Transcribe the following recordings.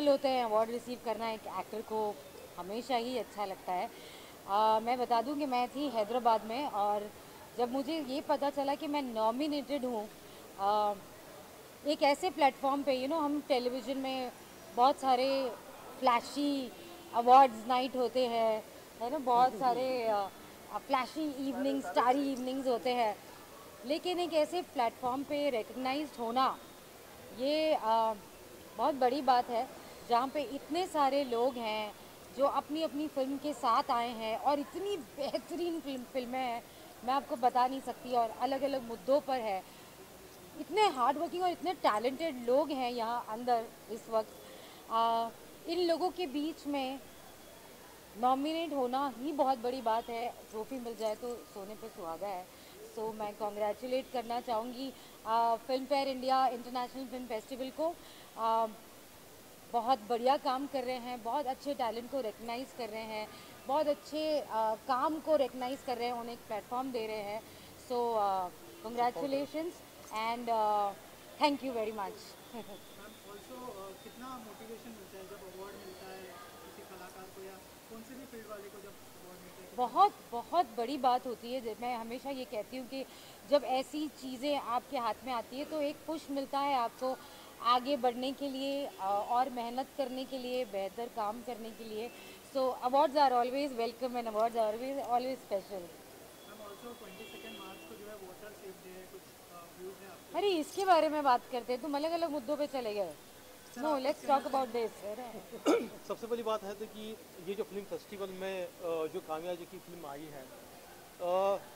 Feel होते हैं award receive करना एक एक्टर को हमेशा ही अच्छा लगता है। मैं बता दूं कि मैं थी हैदराबाद में और जब मुझे ये पता चला कि मैं नॉमिनेटेड हूँ एक ऐसे प्लेटफॉर्म पे हम टेलीविज़न में बहुत सारे फ्लैशी अवार्ड्स नाइट होते हैं, है ना, बहुत सारे फ्लैशी इवनिंग स्टारी इवनिंग्स होते हैं, लेकिन एक ऐसे प्लेटफॉर्म पे रिकग्नाइज्ड होना ये बहुत बड़ी बात है जहाँ पे इतने सारे लोग हैं जो अपनी अपनी फिल्म के साथ आए हैं और इतनी बेहतरीन फिल्में हैं मैं आपको बता नहीं सकती और अलग अलग मुद्दों पर है। इतने हार्ड वर्किंग और इतने टैलेंटेड लोग हैं यहाँ अंदर इस वक्त। इन लोगों के बीच में नॉमिनेट होना ही बहुत बड़ी बात है। ट्रॉफी मिल जाए तो सोने पे सुहागा है। सो मैं कॉन्ग्रेचुलेट करना चाहूँगी film fair India international film festival को। आ, बहुत बढ़िया काम कर रहे हैं, बहुत अच्छे टैलेंट को रिकग्नाइज कर रहे हैं, बहुत अच्छे काम को रिकग्नाइज कर रहे हैं, उन्हें एक प्लेटफॉर्म दे रहे हैं। सो congratulations and thank you very much. Ma'am also कितना मोटिवेशन मिलता है जब अवार्ड मिलता है किसी कलाकार को या कौन से भी फील्ड वाले को जब अवार्ड मिलता है कितना बहुत बहुत बड़ी बात होती है। मैं हमेशा ये कहती हूँ कि जब ऐसी चीज़ें आपके हाथ में आती है तो एक पुश मिलता है आपको आगे बढ़ने के लिए और मेहनत करने के लिए, बेहतर काम करने के लिए। So awards are always welcome and awards are always always special. Ma'am also 22 March को जो है वाटर सेफ डे है, कुछ व्यूज़ हैं आपके अरे उसके इसके ऊपर? बारे में बात करते हैं, तुम अलग अलग मुद्दों पे चले गए। सर नो, आप कुछ लेट्स कहना टॉक अबाउट चाहेंगे? दिस। सबसे पहली बात है तो कि ये जो फिल्म फेस्टिवल में जो काम्या जी की फिल्म आई है,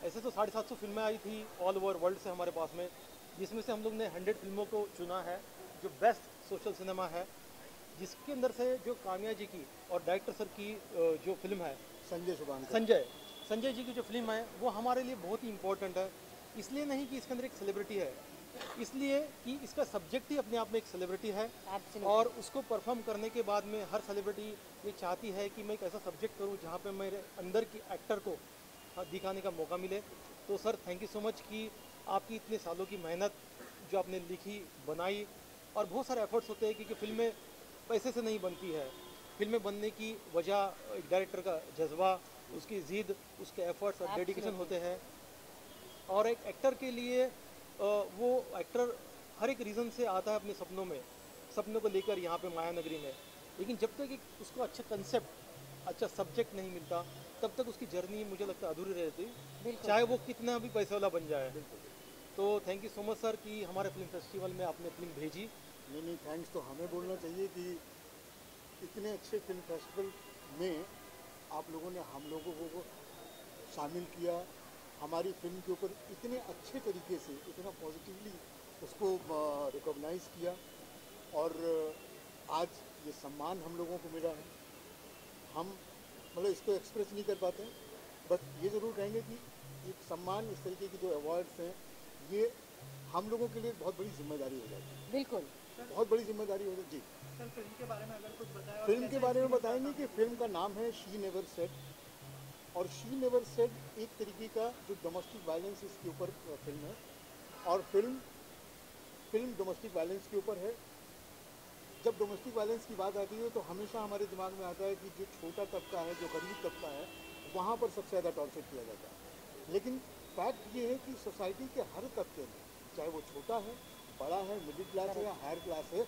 ऐसे तो 750 फिल्में आई थी ऑल ओवर वर्ल्ड से हमारे पास में, जिसमें से हम लोग ने 100 फिल्मों को चुना है जो बेस्ट सोशल सिनेमा है, जिसके अंदर से जो काम्या जी की और डायरेक्टर सर की जो फिल्म है संजय सुबानकर। संजय संजय जी की जो फिल्म है वो हमारे लिए बहुत ही इम्पोर्टेंट है। इसलिए नहीं कि इसके अंदर एक सेलिब्रिटी है, इसलिए कि इसका सब्जेक्ट ही अपने आप में एक सेलिब्रिटी है। और एब्सोल्युटली। उसको परफॉर्म करने के बाद में हर सेलिब्रिटी ये चाहती है कि मैं एक ऐसा सब्जेक्ट करूं जहां पे मेरे अंदर की एक्टर को दिखाने का मौका मिले। तो sir thank you so much कि आपकी इतने सालों की मेहनत जो आपने लिखी बनाई, और बहुत सारे एफर्ट्स होते हैं क्योंकि फिल्में पैसे से नहीं बनती है। फिल्में बनने की वजह एक डायरेक्टर का जज्बा, उसकी ज़िद, उसके एफर्ट्स और डेडिकेशन एब्सोल्युटली। होते हैं। और एक एक्टर के लिए वो एक्टर हर एक रीज़न से आता है अपने सपनों में, सपनों को लेकर यहाँ पे माया नगरी में, लेकिन जब तक एक उसको अच्छा कंसेप्ट, अच्छा सब्जेक्ट नहीं मिलता तब तक उसकी जर्नी मुझे लगता है अधूरी रहती, बिल्कुल। चाहे वो कितना भी पैसे वाला बन जाए। तो thank you so much sir कि हमारे फिल्म फेस्टिवल में आपने फिल्म भेजी। नहीं नहीं, थैंक्स तो हमें बोलना चाहिए कि इतने अच्छे फिल्म फेस्टिवल में आप लोगों ने हम लोगों को शामिल किया, हमारी फिल्म के ऊपर इतने अच्छे तरीके से, इतना पॉजिटिवली उसको रिकॉग्नाइज किया, और आज ये सम्मान हम लोगों को मिला है। हम मतलब इसको एक्सप्रेस नहीं कर पाते हैं, बस ये ज़रूर कहेंगे कि एक सम्मान, इस तरीके की जो अवार्ड्स हैं, ये हम लोगों के लिए बहुत बड़ी जिम्मेदारी हो जाती है, बिल्कुल। सर बहुत बड़ी जिम्मेदारी हो जाती है। जी, सर फिल्म के बारे में अगर कुछ बताएं और फिल्म के कैसा बारे में एक्सपीरियंस रहा बताएंगे काम कि करके? फिल्म का नाम है शी नेवर सेड, और शी नेवर सेड एक तरीके का जो डोमेस्टिक वायलेंस इसके ऊपर फिल्म है, और फिल्म फिल्म डोमेस्टिक वायलेंस के ऊपर है। जब डोमेस्टिक वायलेंस की बात आती है तो हमेशा हमारे दिमाग में आता है कि जो छोटा तबका है, जो गरीब तबका है, वहाँ पर सबसे ज़्यादा टॉर्चर किया जाता है। लेकिन फैक्ट ये है कि सोसाइटी के हर तबके में, चाहे वो छोटा है, बड़ा है, मिडिल क्लास है या करेक्ट। हायर क्लास है,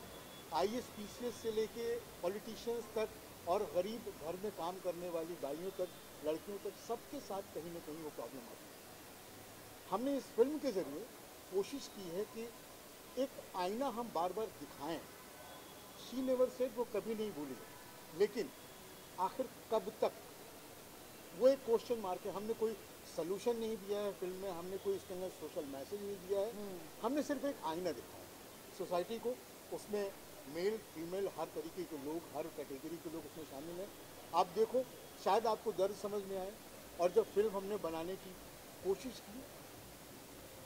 आईएएस पीसीएस से लेके पॉलिटिशियंस तक और गरीब घर में काम करने वाली बाइयों तक, लड़कियों तक, सबके साथ कहीं ना कहीं वो प्रॉब्लम आती है। हमने इस फिल्म के ज़रिए कोशिश की है कि एक आईना हम बार बार दिखाएं। शी नेवर सेड वो कभी नहीं भूली, लेकिन आखिर कब तक, वो एक क्वेश्चन मार्क है। हमने कोई सलूशन नहीं दिया है फिल्म में, हमने कोई इसके अंदर सोशल मैसेज नहीं दिया है, हमने सिर्फ एक आईना दिखाया सोसाइटी को। उसमें मेल फीमेल हर तरीके के लोग, हर कैटेगरी के लोग उसमें शामिल हैं। आप देखो, शायद आपको दर्द समझ में आए। और जब फिल्म हमने बनाने की कोशिश की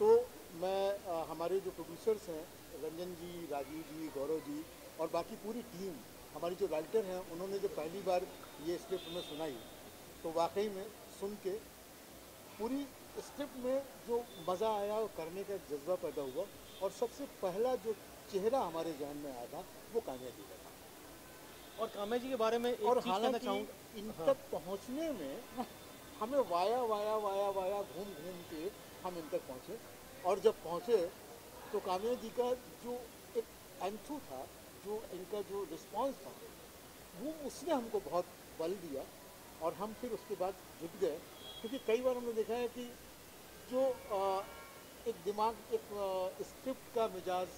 तो मैं हमारे जो प्रोड्यूसर्स हैं, रंजन जी, राजीव जी, गौरव जी और बाकी पूरी टीम, हमारी जो राइटर हैं, उन्होंने जब पहली बार ये स्क्रिप्ट में सुनाई तो वाकई में सुन के पूरी स्क्रिप्ट में जो मज़ा आया और करने का जज्बा पैदा हुआ, और सबसे पहला जो चेहरा हमारे जहन में आया था वो कान्या जी का था। और काम्या जी के बारे में एक और चीज कहना हालांकि चाहूँगा। इन तक पहुंचने में हमें वाया वाया वाया वाया घूम घूम के हम इन तक पहुंचे, और जब पहुंचे तो काम्या जी का जो एक एंथू था, जो इनका जो रिस्पांस था, वो उसने हमको बहुत बल दिया और हम फिर उसके बाद जुट गए। क्योंकि कई बार हमने देखा है कि जो एक दिमाग, एक स्क्रिप्ट का मिजाज,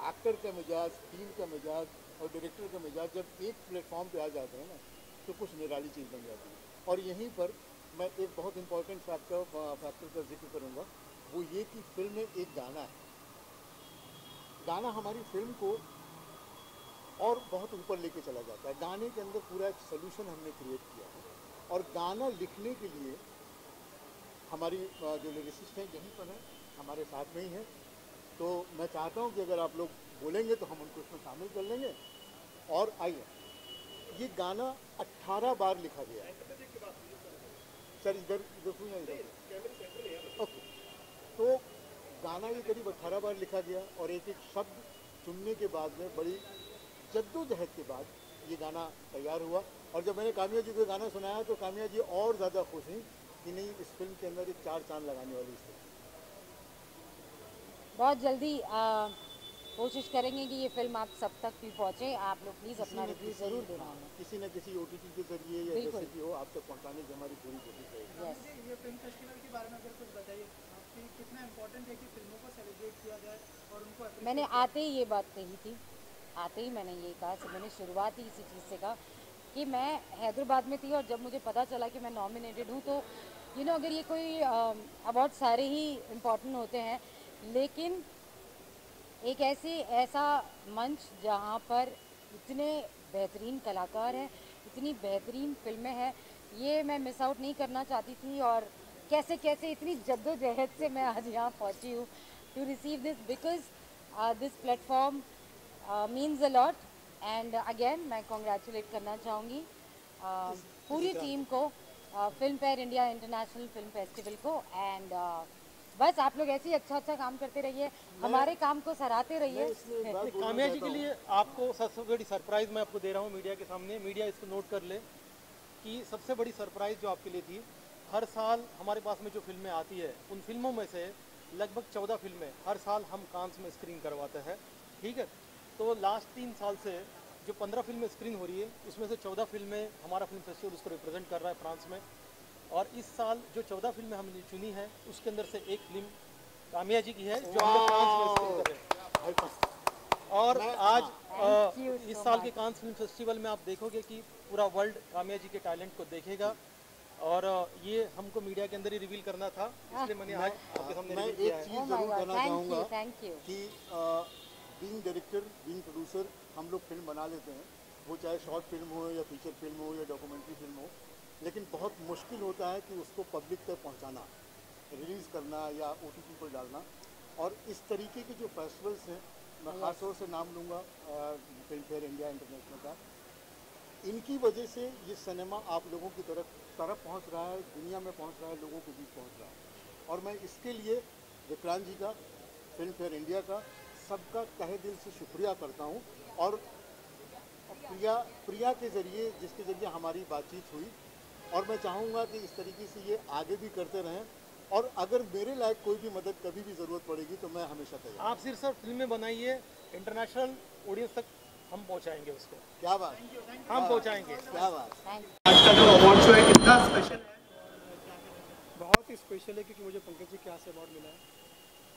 एक्टर का मिजाज, टीम का मिजाज और डायरेक्टर का मिजाज जब एक प्लेटफॉर्म पे आ जाते हैं ना, तो कुछ निराली चीज़ बन जाती है। और यहीं पर मैं एक बहुत इंपॉर्टेंट फैक्टर का जिक्र करूँगा, वो ये कि फिल्म में एक गाना है। गाना हमारी फिल्म को और बहुत ऊपर लेके चला जाता है। गाने के अंदर पूरा एक सोल्यूशन हमने क्रिएट किया है, और गाना लिखने के लिए हमारी जो लिरिसिस्ट हैं यहीं पर हैं, हमारे साथ में ही हैं। तो मैं चाहता हूं कि अगर आप लोग बोलेंगे तो हम उनको इसमें शामिल कर लेंगे। और आइए, ये गाना 18 बार लिखा गया है। सर इधर इधर सुनिए, इधर ओके। तो गाना ये करीब 18 बार लिखा गया, और एक एक शब्द चुनने के बाद में बड़ी जद्दोजहद के बाद ये गाना तैयार हुआ। और जब मैंने काम्या जी को गाना सुनाया तो काम्या जी और ज़्यादा खुश हुई कि नहीं, इस फिल्म के अंदर एक 4 चांद लगाने वाली इस फिल्म। बहुत जल्दी कोशिश करेंगे कि ये फिल्म आप सब तक भी पहुँचे। आप लोग प्लीज़ अपना रिव्यू ज़रूर देना हमें। किसी न किसी OTT के जरिए या बिल्कुल। जैसे भी हो, आप तक पहुंचाने की हमारी पूरी कोशिश रहेगी। यस। ये फिल्म फेस्टिवल के बारे में अगर कुछ बताइए, आपकी कितना इम्पोर्टेंट है कि फिल्मों को सेलिब्रेट किया जाए और उनको appreciate मैंने किया आते ही ये बात कही थी, आते ही मैंने ये कहा, से मैंने शुरुआत ही इसी चीज़ से कहा कि मैं हैदराबाद में थी और जब मुझे पता चला कि मैं नॉमिनेटेड हूँ तो अगर ये कोई अवार्ड सारे ही इम्पोर्टेंट होते हैं, लेकिन एक ऐसा मंच जहाँ पर इतने बेहतरीन कलाकार हैं, इतनी बेहतरीन फिल्में हैं, ये मैं मिस आउट नहीं करना चाहती थी। और कैसे कैसे इतनी जद्दोजहद से मैं आज यहाँ पहुँची हूँ to receive this, because this platform means a lot. And again मैं कॉन्ग्रेचुलेट करना चाहूँगी पूरी टीम को, Filmfare India international film festival को। एंड बस आप लोग ऐसे ही अच्छा काम करते रहिए, हमारे काम को सराहते मैं रहिए। इसमें एक बात बोलना काम्या जी चाहता के हूं। लिए आपको सबसे बड़ी सरप्राइज मैं आपको दे रहा हूँ मीडिया के सामने। मीडिया इसको नोट कर ले कि सबसे बड़ी सरप्राइज जो आपके लिए थी, हर साल हमारे पास में जो फिल्में आती है, उन फिल्मों में से लगभग 14 फिल्में हर साल हम कांस में स्क्रीन करवाते हैं, ठीक है। तो लास्ट 3 साल से जो 15 फिल्में स्क्रीन हो रही है, उसमें से 14 फिल्में हमारा फिल्म फेस्टिवल उसको रिप्रेजेंट कर रहा है फ्रांस में। और इस साल जो 14 फिल्में हमने चुनी है, उसके अंदर से एक फिल्म काम्या जी की है जो हमने फ्रांस में स्क्रीन कर रहे हैं। और आज Thank you इस so साल के much. कांस फिल्म फेस्टिवल में आप देखोगे कि पूरा वर्ल्ड काम्या जी के टैलेंट को देखेगा। और ये हमको मीडिया के अंदर ही रिवील करना था, इसलिए मैंने आज आपके सामने मैं रिवील किया एक है। चीज़ Oh my ज़रूर God, कहना thank चाहूँगा you, thank you. कि बीइंग डायरेक्टर, बीइंग प्रोड्यूसर, हम लोग फिल्म बना लेते हैं, वो चाहे शॉर्ट फिल्म हो या फीचर फिल्म हो या डॉक्यूमेंट्री फिल्म हो, लेकिन बहुत मुश्किल होता है कि उसको पब्लिक तक पहुंचाना, रिलीज़ करना या OTT पर डालना। और इस तरीके के जो फेस्टिवल्स हैं, मैं ख़ास तौर से नाम लूँगा फिल्म फेयर इंडिया इंटरनेशनल का, इनकी वजह से ये सिनेमा आप लोगों की तरफ पहुंच रहा है, दुनिया में पहुंच रहा है, लोगों के बीच पहुंच रहा है। और मैं इसके लिए विक्रांत जी का, फिल्म फेयर इंडिया का, सबका तहे दिल से शुक्रिया करता हूं। और प्रिया के ज़रिए, जिसके ज़रिए हमारी बातचीत हुई, और मैं चाहूँगा कि इस तरीके से ये आगे भी करते रहें। और अगर मेरे लायक कोई भी मदद कभी भी ज़रूरत पड़ेगी तो मैं हमेशा तैयार। आप सिर्फ सर फिल्में बनाइए, इंटरनेशनल ऑडियंस तक हम पहुंचाएंगे उसको, क्या बात, हम पहुंचाएंगे। क्या बात। Thank आज का जो अवार्ड शो है कितना स्पेशल है और क्या कहना चाहिए? बहुत ही स्पेशल है क्योंकि मुझे पंकज जी के यहाँ से अवार्ड मिला है।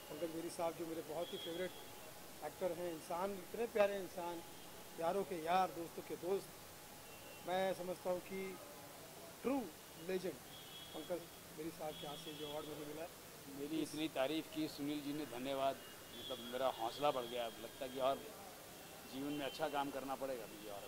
पंकज मेरी साहब जो मेरे बहुत ही फेवरेट एक्टर हैं, इंसान, इतने प्यारे इंसान, यारों के यार, दोस्तों के दोस्त। मैं समझता हूँ कि ट्रू लेजेंड पंकज मेरी साहब के यहाँ से जो अवार्ड मुझे मिला है। मेरी इतनी तारीफ़ की सुनील जी ने, धन्यवाद। मतलब मेरा हौसला बढ़ गया, अब लगता है कि और जीवन में अच्छा काम करना पड़ेगा मुझे। और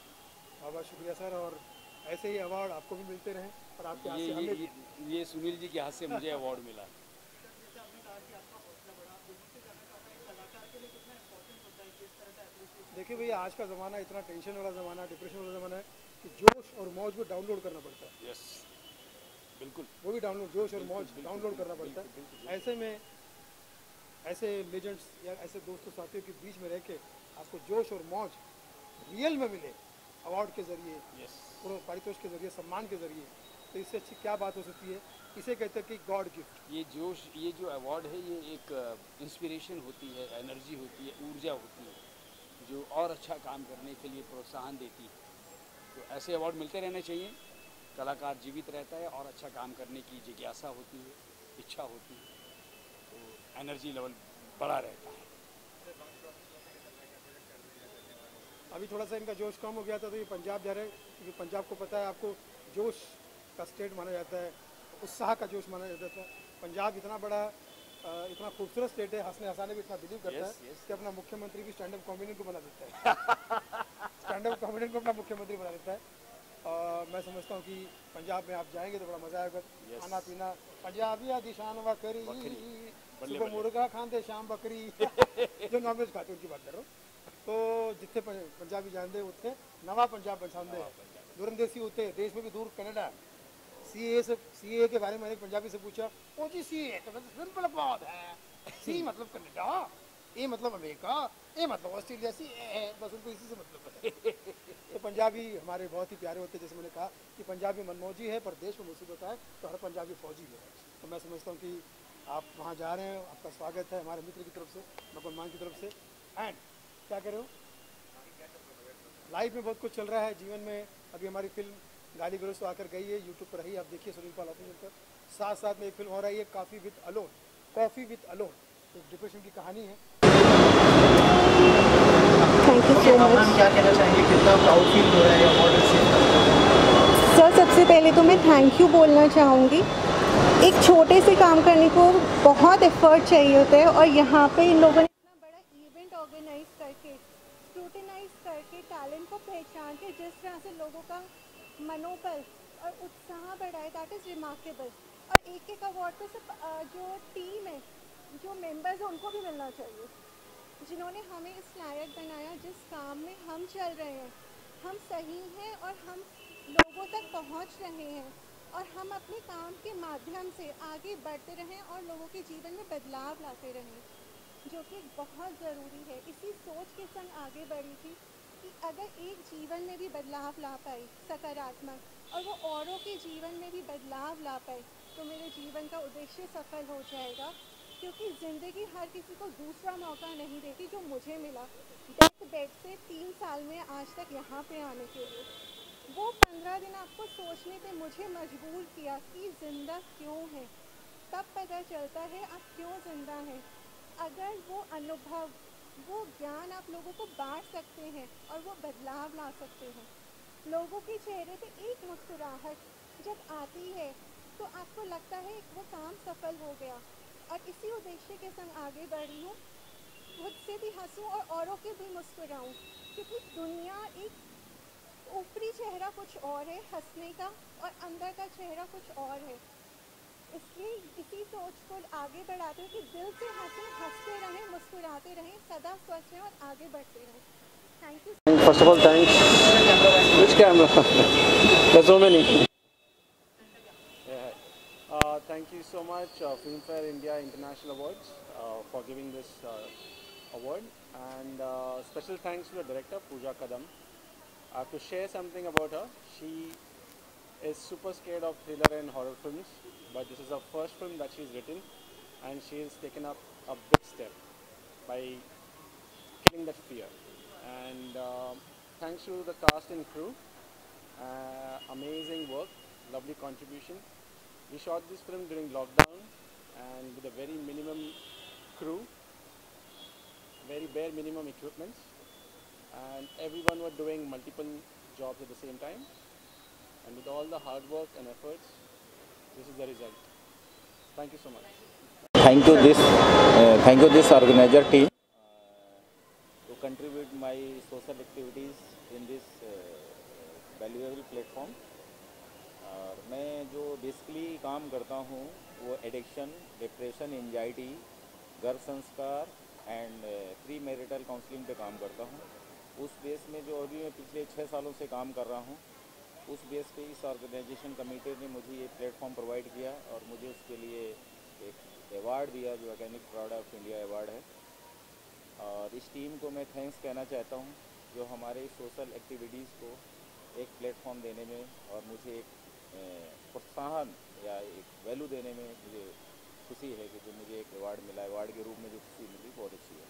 बहुत बहुत शुक्रिया सर, और ऐसे ही अवार्ड आपको भी मिलते रहें और आपके यहाँ ये से हमें भी। ये सुनील जी के हाथ से मुझे अवार्ड मिला। जैसे आपने कहा कि आपका हौसला बढ़ा, आप लोगों से जानना चाहता हूँ कलाकार के लिए कितना इंपॉर्टेंट होता है कि इस तरह का एप्रिसिएशन। देखिए भैया, आज का ज़माना इतना टेंशन वाला ज़माना, डिप्रेशन वाला ज़माना है कि जोश और मौज को डाउनलोड करना पड़ता है। यस, बिल्कुल। वो भी डाउनलोड, जोश और मौज डाउनलोड करना पड़ता है। ऐसे में ऐसे लेजेंड्स या ऐसे दोस्तों साथियों के बीच में रह के आपको जोश और मौज रियल में मिले, अवार्ड के ज़रिए, यस, पारितोष के ज़रिए, सम्मान के ज़रिए, तो इससे अच्छी क्या बात हो सकती है। इसे कहते हैं कि गॉड गिफ्ट। ये जोश, ये जो अवार्ड है ये एक इंस्पिरेशन होती है, एनर्जी होती है, ऊर्जा होती है जो और अच्छा काम करने के लिए प्रोत्साहन देती है। तो ऐसे अवार्ड मिलते रहने चाहिए। कलाकार जीवित रहता है और अच्छा काम करने की जिज्ञासा होती है, इच्छा होती है, तो एनर्जी लेवल बढ़ा रहता है। अभी थोड़ा सा इनका जोश कम हो गया था तो ये पंजाब जा रहे हैं, क्योंकि पंजाब को पता है आपको जोश का स्टेट माना जाता है, उत्साह का जोश माना जाता है। पंजाब इतना बड़ा इतना खूबसूरत स्टेट है, हंसने हंसाने भी इतना बिलीव करता Yes, है yes. कि अपना मुख्यमंत्री भी स्टैंड अप कॉमेडियन को बना देता है। स्टैंड अप कॉमेडियन को अपना मुख्यमंत्री बना देता है। मैं समझता हूँ कि पंजाब में आप जाएंगे तो बड़ा मज़ा आएगा। Yes. खाना पीना पंजाबी आदि शान वकरी, बकरी, बल्ले सुबह बल्ले। मुर्गा खाते शाम बकरी। जो नॉनवेज खाते उनकी बात करो। तो जिथे पंजाबी जानते उत्थे नवा पंजाब बसाते, दूरंदेसी उत्थे देश में भी दूर कनाडा। सीए के बारे में मैंने पंजाबी से पूछा, ओ जी सीए तो सिंपल बात है, सी मतलब कनाडा, ए मतलब अमेरिका, ए मतलब ऑस्ट्रेलिया, सी है, बस उनको इसी से मतलब है। तो पंजाबी हमारे बहुत ही प्यारे होते हैं। जैसे मैंने कहा कि पंजाबी मनमौजी है पर देश में मुसीबत है तो हर पंजाबी फौजी है। तो मैं समझता हूँ कि आप वहाँ जा रहे हैं, आपका स्वागत है हमारे मित्र की तरफ से, नकुल मान की तरफ से। एंड क्या कर रहे हो, लाइफ में बहुत कुछ चल रहा है जीवन में। अभी हमारी फिल्म गाली गलौज तो आकर गई है, यूट्यूब पर रही, आप देखिए सुनील पाल ऑफिशियल पर। साथ साथ में एक फिल्म हो रही है कॉफ़ी विद अलोन, एक डिप्रेशन की कहानी है। Thank you so much. क्या कहना चाहेंगे, कितना प्राउड फील हो रहा है अवार्ड रिसीव? सर सबसे पहले तो मैं थैंक यू बोलना चाहूँगी। एक छोटे से काम करने को बहुत एफर्ट चाहिए होता है, और यहाँ पे इन लोगों ने इतना बड़ा इवेंट ऑर्गेनाइज करके, स्क्रूटिनाइज करके, टैलेंट को पहचान के जिस तरह से लोगों का मनोबल और उत्साह बढ़ाए, दैट इज़ रिमार्केबल। और एक एक अवार्ड तो सिर्फ जो टीम है, जो मेंबर्स हैं उनको भी मिलना चाहिए, जिन्होंने हमें इस लायक बनाया। जिस काम में हम चल रहे हैं, हम सही हैं और हम लोगों तक पहुंच रहे हैं, और हम अपने काम के माध्यम से आगे बढ़ते रहें और लोगों के जीवन में बदलाव लाते रहें, जो कि बहुत ज़रूरी है। इसी सोच के संग आगे बढ़ी थी कि अगर एक जीवन में भी बदलाव ला पाए सकारात्मक, और वो औरों के जीवन में भी बदलाव ला पाए, तो मेरे जीवन का उद्देश्य सफल हो जाएगा। क्योंकि ज़िंदगी हर किसी को दूसरा मौका नहीं देती जो मुझे मिला डेथ बेड से 3 साल में आज तक यहाँ पे आने के लिए। वो 15 दिन आपको सोचने पे मुझे मजबूर किया कि ज़िंदा क्यों है। तब पता चलता है आप क्यों ज़िंदा हैं अगर वो अनुभव, वो ज्ञान आप लोगों को बांट सकते हैं और वो बदलाव ला सकते हैं। लोगों के चेहरे पे एक मुस्कुराहट जब आती है तो आपको लगता है वो काम सफल हो गया। और इसी उद्देश्य के संग आगे बढ़ी हूँ, खुद से भी हंसूँ और औरों के भी मुस्कुराऊँ, क्योंकि दुनिया एक ऊपरी चेहरा कुछ और है हंसने का, और अंदर का चेहरा कुछ और है। इसलिए इसी सोच को आगे बढ़ाते हुए कि दिल से हंसें, हंसते रहें, मुस्कुराते रहें, सदा स्वस्थ रहें और आगे बढ़ते रहें। Thank you. First of all, thanks. Which camera? There's so many. Yeah. Thank you so much, Filmfare India International Awards, for giving this award. And special thanks to the director, Pooja Kadam. I have to share something about her. She is super scared of thriller and horror films, but this is her first film that she's written, and she has taken up a big step by killing that fear. And thanks to the cast and crew, amazing work, lovely contribution. We shot this film during lockdown and with a very minimum crew, very bare minimum equipments, and everyone were doing multiple jobs at the same time. And with all the hard work and efforts, this is the result. Thank you so much. Thank you this organizer team to contribute my social activities in this valuable platform. और मैं जो basically काम करता हूँ वो addiction, depression, anxiety, गर्भ संस्कार and pre marital counselling पे काम करता हूँ। उस बेस में जो अभी मैं पिछले 6 सालों से काम कर रहा हूँ, उस बेस पे इस ऑर्गेनाइजेशन कमेटी ने मुझे ये प्लेटफॉर्म प्रोवाइड किया और मुझे उसके लिए एक अवार्ड दिया जो organic product of India award है। और इस टीम को मैं थैंक्स कहना चाहता हूँ जो हमारे सोशल एक्टिविटीज़ को प्लेटफॉर्म देने में और मुझे एक प्रोत्साहन या एक वैल्यू देने में मुझे खुशी है कि जो मुझे एक अवार्ड मिला, अवार्ड के रूप में जो खुशी मिली बहुत अच्छी है।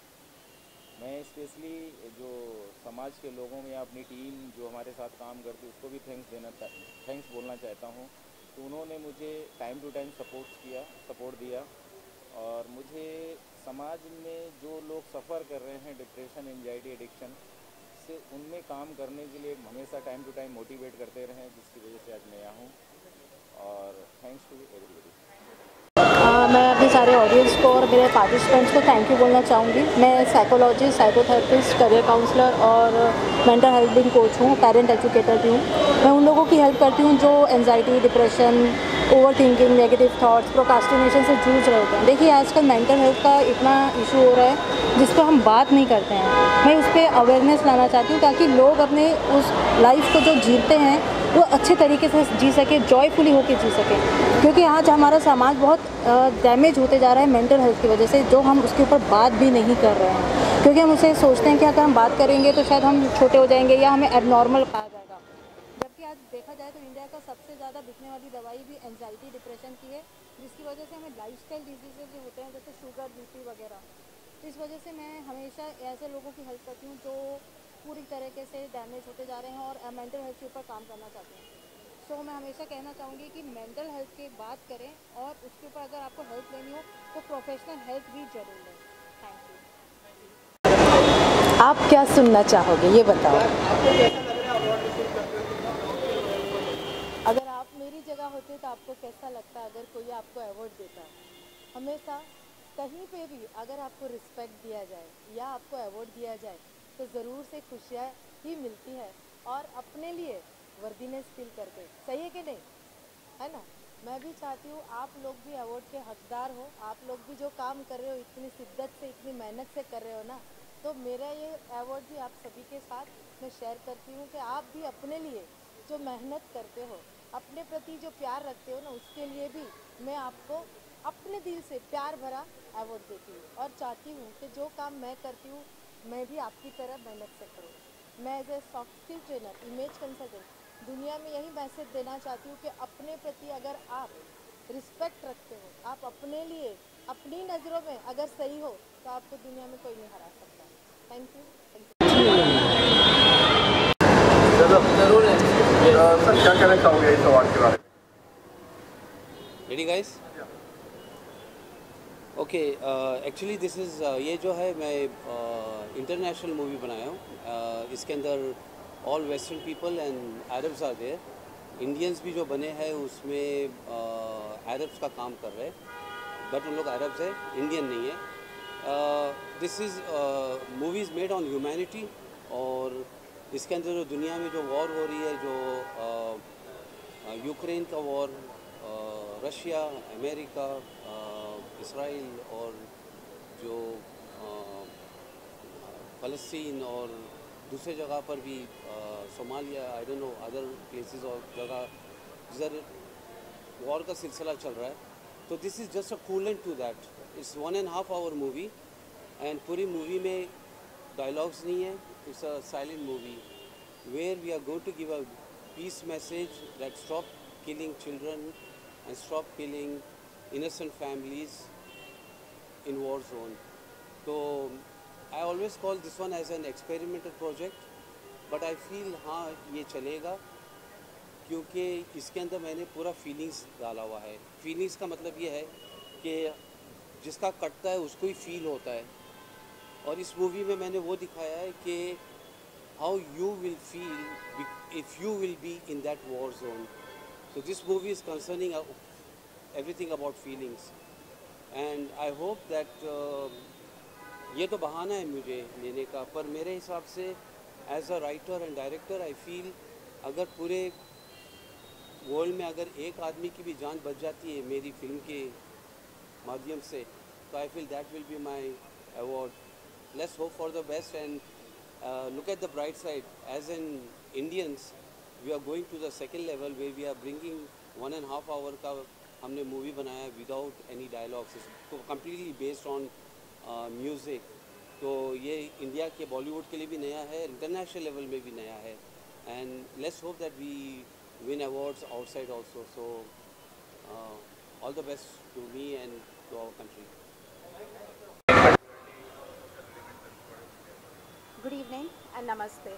मैं स्पेशली जो समाज के लोगों में या अपनी टीम जो हमारे साथ काम करती है उसको भी थैंक्स बोलना चाहता हूँ कि उन्होंने मुझे टाइम टू टाइम सपोर्ट दिया और मुझे समाज में जो लोग सफ़र कर रहे हैं डिप्रेशन, एंजाइटी, एडिक्शन से, उनमें काम करने के लिए हमेशा टाइम टू टाइम मोटिवेट करते रहे, जिसकी वजह से आज मैं यहाँ हूँ और थैंक्स टू एवरीबॉडी। मैं अपने सारे ऑडियंस को और मेरे पार्टिसिपेंट्स को थैंक यू बोलना चाहूँगी। मैं साइकोलॉजिस्ट, साइकोथेरेपिस्ट, करियर काउंसलर और मेंटल हेल्थ कोच हूँ, पेरेंट एजुकेटर भी हूँ। मैं उन लोगों की हेल्प करती हूँ जो anxiety, depression, over thinking, negative thoughts, procrastination से जूझ रहे होते हैं। देखिए आजकल मेंटल हेल्थ का इतना इशू हो रहा है जिस पर हम बात नहीं करते हैं। मैं उस पर अवेयरनेस लाना चाहती हूँ ताकि लोग अपने उस लाइफ को जो जीते हैं वो अच्छे तरीके से जी सके, जॉयफुली होकर जी सके। क्योंकि आज हमारा समाज बहुत डैमेज होते जा रहा है मेंटल हेल्थ की वजह से, जो हम उसके ऊपर बात भी नहीं कर रहे हैं। क्योंकि हम उसे सोचते हैं कि अगर हम बात करेंगे तो शायद हम छोटे हो जाएंगे या हमें एबनॉर्मल कहा जाएगा। जबकि आज देखा जाए तो इंडिया का सबसे ज़्यादा बिकने वाली दवाई भी एंजाइटी, डिप्रेशन की है, जिसकी वजह से हमें लाइफस्टाइल डिजीज़ेज जो होते हैं जैसे शुगर, बीपी वगैरह। तो इस वजह से मैं हमेशा ऐसे लोगों की हेल्प करती हूँ जो पूरी तरीके से डैमेज होते जा रहे हैं और मेंटल हेल्थ के ऊपर काम करना चाहते हैं। सो मैं हमेशा कहना चाहूँगी कि मेंटल हेल्थ की बात करें और उसके ऊपर अगर आपको हेल्प लेनी हो तो प्रोफेशनल हेल्प भी जरूर लें। Thank you. आप क्या सुनना चाहोगे ये बताओ। अगर आप मेरी जगह होते तो आपको कैसा लगता अगर कोई आपको अवार्ड देता? हमेशा कहीं पे भी अगर आपको रिस्पेक्ट दिया जाए या आपको अवार्ड दिया जाए तो ज़रूर से खुशियाँ ही मिलती है और अपने लिए वर्दीनेस फील करके। सही है कि नहीं, है ना? मैं भी चाहती हूँ आप लोग भी अवार्ड के हकदार हो। आप लोग भी जो काम कर रहे हो इतनी शिद्दत से, इतनी मेहनत से कर रहे हो ना, तो मेरा ये अवार्ड भी आप सभी के साथ मैं शेयर करती हूँ कि आप भी अपने लिए जो मेहनत करते हो, अपने प्रति जो प्यार रखते हो ना, उसके लिए भी मैं आपको अपने दिल से प्यार भरा अवार्ड देती हूँ और चाहती हूँ कि जो काम मैं करती हूँ मैं भी आपकी तरह मेहनत से करूँ। मैं as a soft skill trainer, image consultant दुनिया में यही मैसेज देना चाहती हूँ कि अपने प्रति अगर आप रिस्पेक्ट रखते हो, आप अपने लिए अपनी नज़रों में अगर सही हो तो आपको दुनिया में कोई नहीं हरा सकता। Thank you. सर क्या कहना चाहोगे इस अवार्ड के बारे में? Ready guys? Okay, actually this is ये जो है मैं इंटरनेशनल मूवी बनाया हूँ। इसके अंदर all western people and Arabs are there. Indians भी जो बने हैं उसमें अरब्स का काम कर रहे हैं, बट उन लोग अरब्स है, इंडियन नहीं है। This is movies made on humanity और इसके अंदर जो दुनिया में जो वॉर हो रही है, जो यूक्रेन का वॉर, रशिया, अमेरिका, इसराइल और जो फ़लस्तीन और दूसरे जगह पर भी Somalia, I don't know other places और जगह जिधर वॉर का सिलसिला चल रहा है, तो this is just a coolant to that. It's 1.5 hour movie and पूरी मूवी में डायलॉग्स नहीं है। It's a silent movie where we are going to give a peace message that stop killing children and stop killing innocent families in war zone. So I always call this one as an experimental project, but I feel हाँ ये चलेगा क्योंकि इसके अंदर मैंने पूरा feelings डाला हुआ है। फीलिंग्स का मतलब ये है कि जिसका कटता है उसको ही फील होता है, और इस मूवी में मैंने वो दिखाया है कि how you will feel if you will be in that war zone. So this movie is concerning everything about feelings, and I hope that ये तो बहाना है मुझे लेने का, पर मेरे हिसाब से as a writer and director I feel अगर पूरे वर्ल्ड में अगर एक आदमी की भी जान बच जाती है मेरी फिल्म के माध्यम से, तो I feel that will be my award. Let's hope for the best and look at the bright side. As in Indians, we are going to the second level where we are bringing 1.5 hour का हमने movie बनाया without any dialogues, तो completely based on music। तो ये India के बॉलीवुड के लिए भी नया है, इंटरनेशनल लेवल में भी नया है। and let's hope that we win awards outside also. So all the best to me and to our country. Good evening and namaste.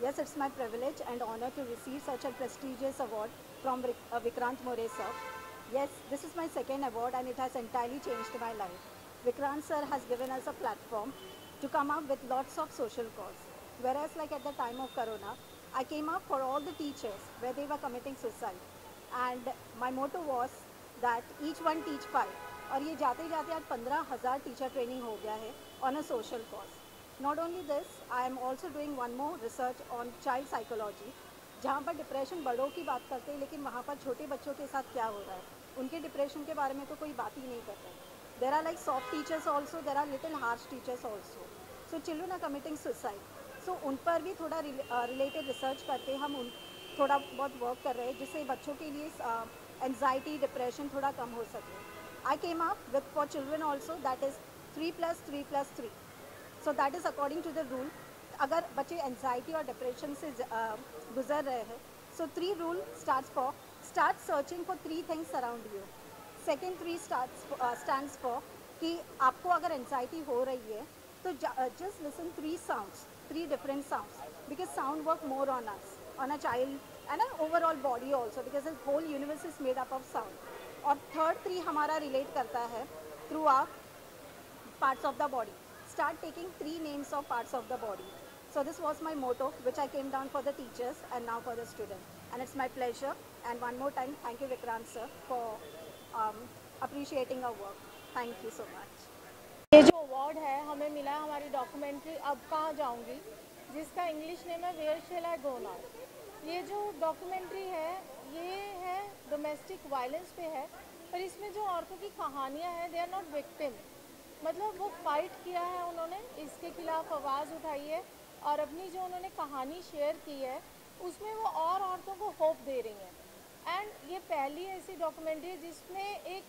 Yes, it's my privilege and honor to receive such a prestigious award from Vikrant More sir. Yes, this is my second award and it has entirely changed my life. Vikrant sir has given us a platform to come up with lots of social cause. Whereas like at the time of Corona, I came up for all the teachers where they were committing suicide. And my motto was that each one teach five. और ये जाते जाते आज 15,000 teacher training हो गया है on a social cause. Not only this, I am also doing one more research on child psychology, जहाँ पर डिप्रेशन बड़ों की बात करते हैं लेकिन वहाँ पर छोटे बच्चों के साथ क्या हो रहा है, उनके डिप्रेशन के बारे में तो कोई बात ही नहीं करते हैं. There are like soft teachers also, there are little harsh teachers also. So children are committing suicide. So उन पर भी थोड़ा रिलेटेड रिसर्च करके हम उन थोड़ा बहुत वर्क कर रहे हैं जिससे बच्चों के लिए एंजाइटी डिप्रेशन थोड़ा कम हो सके. I came up with for children also, that is 3+3+3. So that is according to the rule. अगर बच्चे एंजाइटी और डिप्रेशन से गुजर रहे हैं, so 3 rule start searching for 3 things around you. Second 3 stands for कि आपको अगर एंजाइटी हो रही है तो just listen 3 sounds, 3 different sounds, because sound work more on us, on a child and an overall body also, because the whole universe is made up of sound. और third 3 हमारा relate करता है through our parts of the body. Start taking 3 names of parts of the body. So this was my motto, which I came down for the teachers and now for the students. And it's my pleasure. And one more time, thank you Vikrant sir for appreciating our work. Thank you so much. ये जो award है हमें मिला है हमारी documentary अब कहाँ जाऊँगी, जिसका इंग्लिश नेम है where shall I go now. ये जो डॉक्यूमेंट्री है ये है डोमेस्टिक वायलेंस पे है, पर इसमें जो औरतों की कहानियाँ हैं दे आर नॉट विक्टिम. मतलब वो फाइट किया है, उन्होंने इसके खिलाफ आवाज़ उठाई है और अपनी जो उन्होंने कहानी शेयर की है उसमें वो और औरतों को होप दे रही हैं. एंड ये पहली ऐसी डॉक्यूमेंट्री है जिसमें एक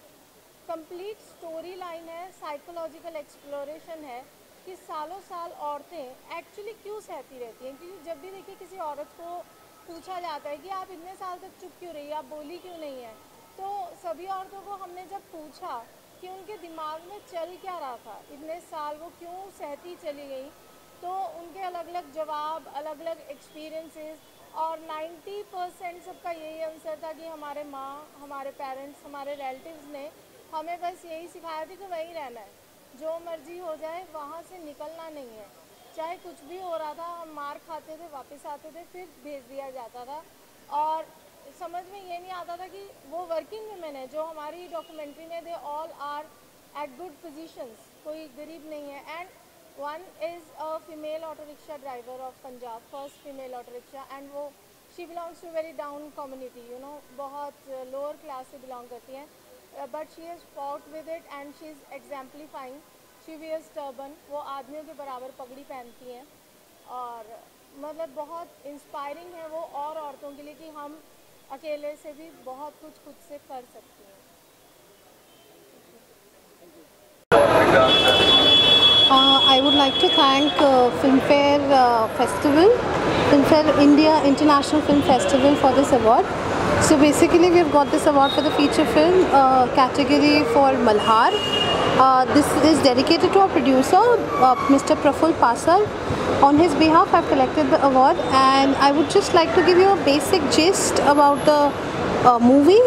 कंप्लीट स्टोरी लाइन है, साइकोलॉजिकल एक्सप्लोरेशन है कि सालों साल औरतें एक्चुअली क्यों सहती रहती हैं. क्योंकि जब भी देखिए किसी औरत को पूछा जाता है कि आप इतने साल तक चुप क्यों रही, आप बोली क्यों नहीं है, तो सभी औरतों को हमने जब पूछा कि उनके दिमाग में चल क्या रहा था, इतने साल वो क्यों सहती चली गई, तो उनके अलग अलग जवाब, अलग अलग एक्सपीरियंसेस, और 90% सबका यही आंसर था कि हमारे माँ, हमारे पेरेंट्स, हमारे रिलेटिव्स ने हमें बस यही सिखाया था कि वहीं रहना है, जो मर्जी हो जाए वहाँ से निकलना नहीं है. चाहे कुछ भी हो रहा था, हम मार खाते थे, वापस आते थे, फिर भेज दिया जाता था. और समझ में ये नहीं आता था कि वो वर्किंग वुमेन है जो हमारी डॉक्यूमेंट्री में, they all are at good positions, कोई गरीब नहीं है. And one is a female auto rickshaw driver of Punjab, first female auto rickshaw, and वो she belongs to very down community, you know, बहुत लोअर क्लास से belong करती हैं, but she has fought with it and she is exemplifying. She wears turban, वो आदमियों के बराबर पगड़ी पहनती हैं, और मतलब बहुत इंस्पायरिंग है वो और औरतों के लिए कि हम अकेले से भी बहुत कुछ खुद से कर सकते हैं. I would like to thank Filmfare Festival, Filmfare India International Film Festival for this award. So basically we have got this award for the feature film category for Malhar. This is dedicated to our producer, Mr. Praful Pasal. On his behalf I have collected the award, and I would just like to give you a basic gist about the movie.